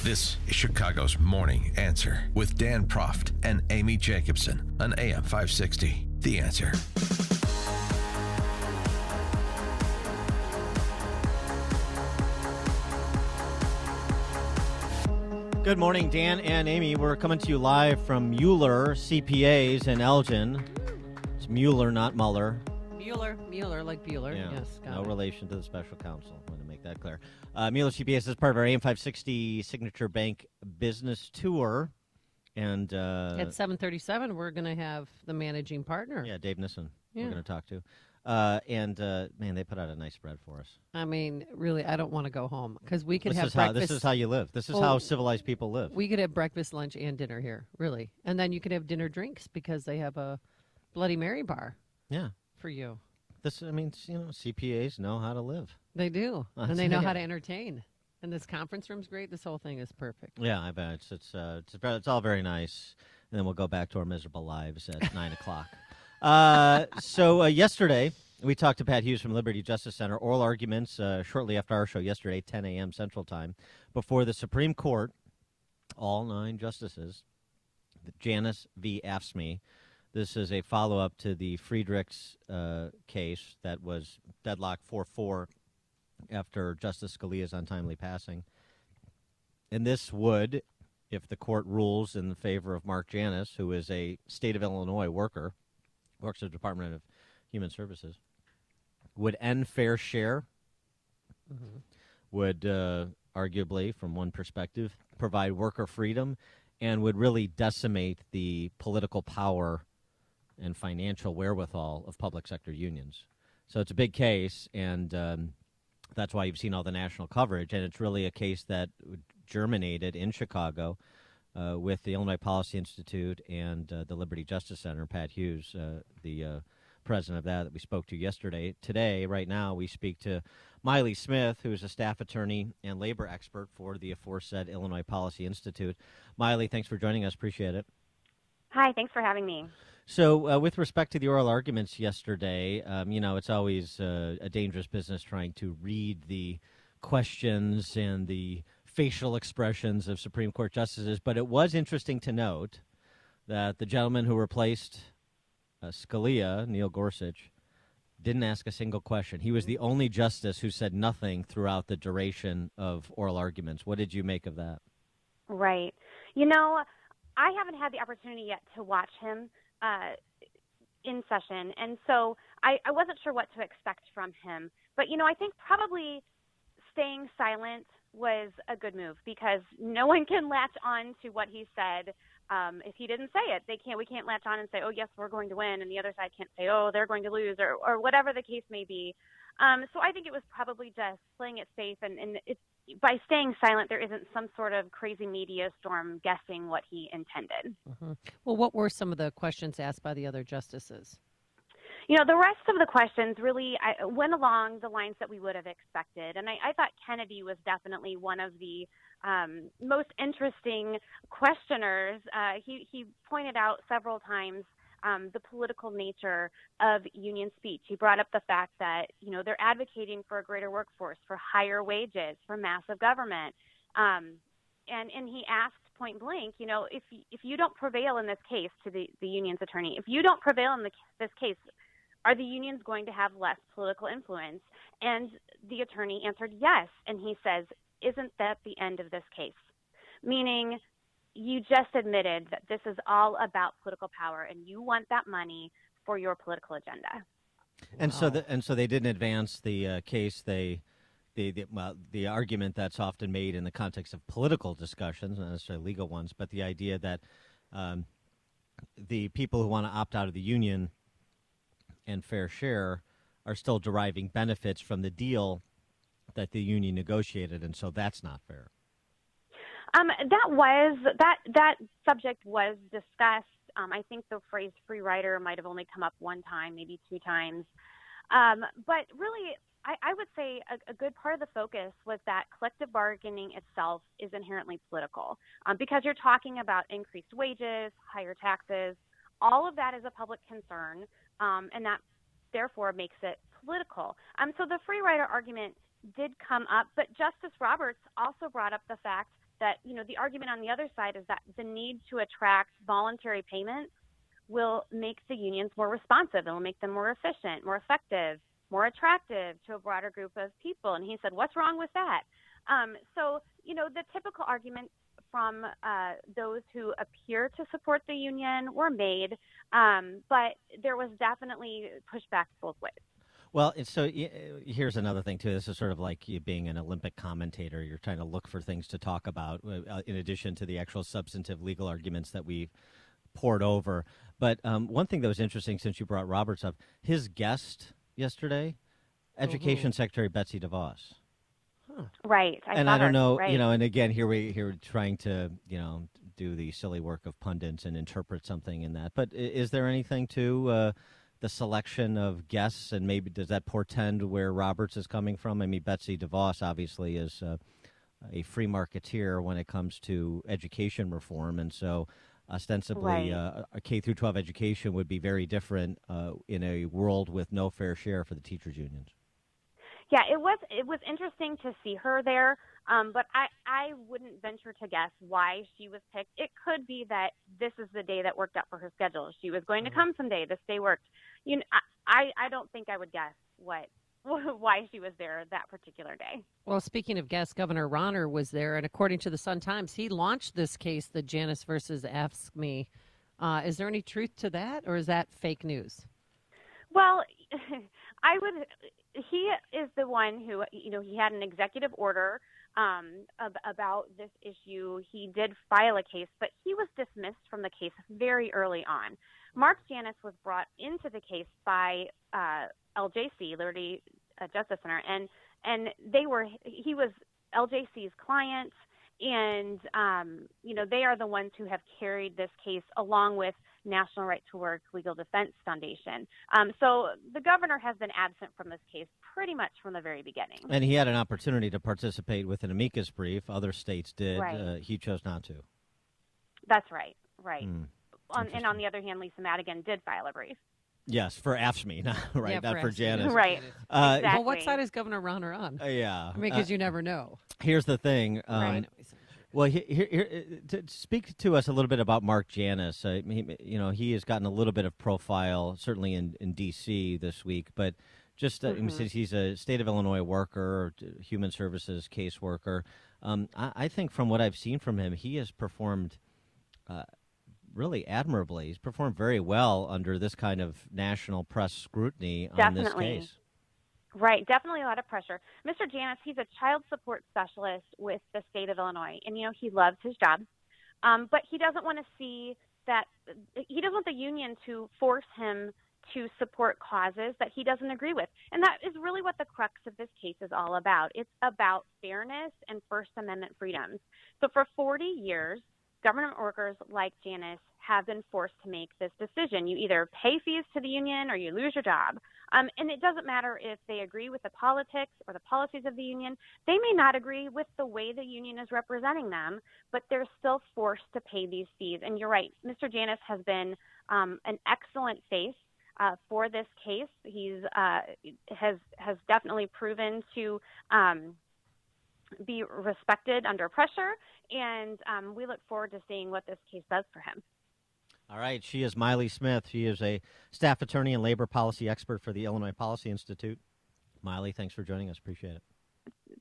This is Chicago's Morning Answer with Dan Proft and Amy Jacobson on AM 560. The Answer. Good morning, Dan and Amy. We're coming to you live from Mueller CPAs in Elgin. It's Mueller, not Mueller. Mueller, like Bueller. Yeah, Yes, got no it. relation to the special counsel. I want to make that clear. Mueller CPAs is part of our AM 560 Signature Bank Business Tour. And At 7:37, we're going to have the managing partner. yeah, Dave Nissen Yeah. we're going to talk to. Man, they put out a nice spread for us. I mean, really, I don't want to go home because we could This have is how breakfast. this is how you live. This is Oh, how civilized people live. We could have breakfast, lunch, and dinner here, really. And then you could have dinner drinks because they have a Bloody Mary bar Yeah. for you. CPAs know how to live. They do. That's And they know it. how to entertain. And this conference room's great. This whole thing is perfect. Yeah, I bet it's all very nice, and then we'll go back to our miserable lives at 9 o'clock. So yesterday we talked to Pat Hughes from Liberty Justice Center. Oral arguments shortly after our show yesterday, 10 a.m. Central Time, before the Supreme Court. All 9 justices. Janus v. AFSCME. This is a follow-up to the Friedrichs case that was deadlocked 4-4 after Justice Scalia's untimely passing. And this would, if the court rules in favor of Mark Janus, who is a state of Illinois worker, works at the Department of Human Services, would end fair share, would arguably, from one perspective, provide worker freedom, and would really decimate the political power and financial wherewithal of public sector unions. So it's a big case, and that's why you've seen all the national coverage, and it's really a case that germinated in Chicago with the Illinois Policy Institute and the Liberty Justice Center. Pat Hughes, the president of that we spoke to yesterday. Today, right now, we speak to Mailee Smith, who is a staff attorney and labor expert for the aforesaid Illinois Policy Institute. Mailee, thanks for joining us. Appreciate it. Hi, thanks for having me. So with respect to the oral arguments yesterday, it's always a dangerous business trying to read the questions and the facial expressions of Supreme Court justices. But it was interesting to note that the gentleman who replaced Scalia, Neil Gorsuch, didn't ask a single question. He was the only justice who said nothing throughout the duration of oral arguments. What did you make of that? Right. I haven't had the opportunity yet to watch him in session, and so I wasn't sure what to expect from him. But, I think probably staying silent was a good move because no one can latch on to what he said if he didn't say it. We can't latch on and say, oh, yes, we're going to win, and the other side can't say, oh, they're going to lose, or whatever the case may be. So I think it was probably just playing it safe, and it's, by staying silent, there isn't some sort of crazy media storm guessing what he intended. Mm-hmm. Well, what were some of the questions asked by the other justices? The rest of the questions really went along the lines that we would have expected. And I thought Kennedy was definitely one of the most interesting questioners. He pointed out several times the political nature of union speech. He brought up the fact that, they're advocating for a greater workforce, for higher wages, for massive government. And he asked point blank, if you don't prevail in this case, to the union's attorney, if you don't prevail in this case, are the unions going to have less political influence? And the attorney answered yes. And he says, isn't that the end of this case? Meaning, you just admitted that this is all about political power, and you want that money for your political agenda. And so they didn't advance the case. The argument that's often made in the context of political discussions, not necessarily legal ones, but the idea that the people who want to opt out of the union and fair share are still deriving benefits from the deal that the union negotiated, and so that's not fair. That subject was discussed. I think the phrase free rider might have only come up one time, maybe 2 times. But really, I would say a good part of the focus was that collective bargaining itself is inherently political because you're talking about increased wages, higher taxes. All of that is a public concern, and that therefore makes it political. So the free rider argument did come up, but Justice Roberts also brought up the fact that, the argument on the other side is that the need to attract voluntary payments will make the unions more responsive. It will make them more efficient, more effective, more attractive to a broader group of people. And he said, what's wrong with that? So, the typical arguments from those who appear to support the union were made, but there was definitely pushback both ways. Well, so here's another thing, too. This is sort of like you being an Olympic commentator. You're trying to look for things to talk about in addition to the actual substantive legal arguments that we've poured over. But one thing that was interesting, since you brought Roberts up, his guest yesterday, Education Secretary Betsy DeVos. Huh. Right. I don't know, right. And again, here we're trying to, do the silly work of pundits and interpret something in that. But is there anything to the selection of guests, and maybe does that portend where Roberts is coming from? I mean, Betsy DeVos obviously is a free marketeer when it comes to education reform, and so ostensibly a K through 12 education would be very different in a world with no fair share for the teachers' unions. Yeah, it was interesting to see her there, but I wouldn't venture to guess why she was picked. It could be that this is the day that worked out for her schedule. She was going to come someday. This day worked. I don't think I would guess why she was there that particular day. Well, speaking of guests, Governor Rauner was there, and according to the Sun-Times, he launched this case, the Janus versus Ask Me. Is there any truth to that, or is that fake news? Well, he is the one who, he had an executive order about this issue. He did file a case, but he was dismissed from the case very early on. Mark Janus was brought into the case by LJC, Liberty Justice Center, and he was LJC's client, and they are the ones who have carried this case along with National Right to Work Legal Defense Foundation. So the governor has been absent from this case pretty much from the very beginning. And he had an opportunity to participate with an amicus brief. Other states did. Right. He chose not to. That's right. Right. And on the other hand, Lisa Madigan did file a brief. Yes, for AFSCME, not for Janus. Right. Exactly. Well, what side is Governor Rauner on? Yeah. I mean, because you never know. Here's the thing. Right. Well, here, to speak to us a little bit about Mark Janus. He has gotten a little bit of profile, certainly in D.C. this week, but just since he's a state of Illinois worker, human services caseworker, I think from what I've seen from him, he has performed really admirably. He's performed very well under this kind of national press scrutiny on this case. Right, definitely a lot of pressure. Mr. Janus, he's a child support specialist with the state of Illinois, and he loves his job, but he doesn't want to see that. He doesn't want the union to force him to support causes that he doesn't agree with, and that is really what the crux of this case is all about. It's about fairness and First Amendment freedoms. So for 40 years, government workers like Janus have been forced to make this decision. You either pay fees to the union or you lose your job. And it doesn't matter if they agree with the politics or the policies of the union. They may not agree with the way the union is representing them, but they're still forced to pay these fees. And you're right, Mr. Janus has been an excellent face for this case. He's has definitely proven to be respected under pressure, and we look forward to seeing what this case does for him. All right. She is Mailee Smith. She is a staff attorney and labor policy expert for the Illinois Policy Institute. Mailee, thanks for joining us. Appreciate it.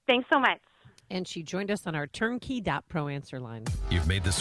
Thanks so much. And she joined us on our turnkey.pro answer line. You've made this